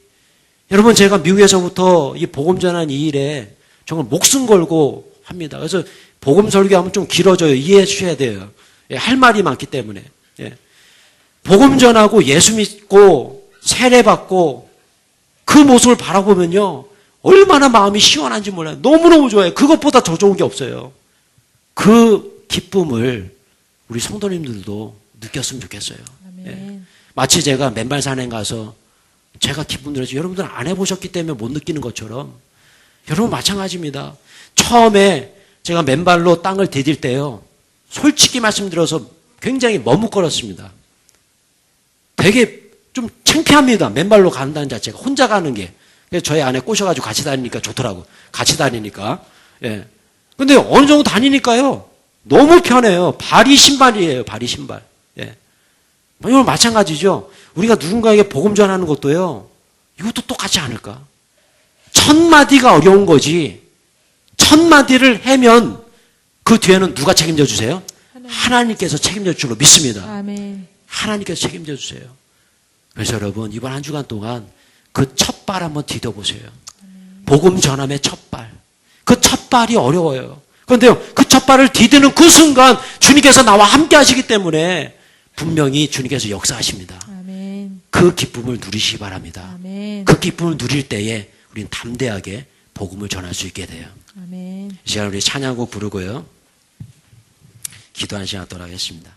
여러분, 제가 미국에서부터 이 복음 전한 이 일에 정말 목숨 걸고 합니다. 그래서 복음 설교하면 좀 길어져요. 이해해 주셔야 돼요. 예, 할 말이 많기 때문에. 예. 복음 전하고 예수 믿고 세례 받고 그 모습을 바라보면요. 얼마나 마음이 시원한지 몰라요. 너무너무 좋아요. 그것보다 더 좋은 게 없어요. 그 기쁨을 우리 성도님들도 느꼈으면 좋겠어요. 예. 마치 제가 맨발 산행 가서 제가 기쁨 들었지. 여러분들은 안 해보셨기 때문에 못 느끼는 것처럼 여러분 마찬가지입니다. 처음에 제가 맨발로 땅을 디딜 때요. 솔직히 말씀드려서 굉장히 머뭇거렸습니다. 되게 좀 창피합니다. 맨발로 간다는 자체가. 혼자 가는 게. 그래서 저희 아내 꼬셔가지고 같이 다니니까 좋더라고. 같이 다니니까. 예. 근데 어느 정도 다니니까요. 너무 편해요. 발이 신발이에요. 발이 신발. 예. 이건 마찬가지죠. 우리가 누군가에게 복음 전하는 것도요. 이것도 똑같지 않을까? 1000마디가 어려운 거지. 1000마디를 하면 그 뒤에는 누가 책임져 주세요? 하나님께서 책임져 줄로 믿습니다. 아멘. 하나님께서 책임져 주세요. 그래서 여러분 이번 한 주간 동안 그 첫 발 한번 디뎌보세요. 복음 전함의 첫 발. 그 첫 발이 어려워요. 그런데요, 그 첫 발을 디디는 그 순간 주님께서 나와 함께 하시기 때문에 분명히 주님께서 역사하십니다. 아멘. 그 기쁨을 누리시기 바랍니다. 아멘. 그 기쁨을 누릴 때에 우리는 담대하게 복음을 전할 수 있게 돼요. 아멘. 이 시간 우리 찬양곡 부르고요. 기도하는 시간 하도록 하겠습니다.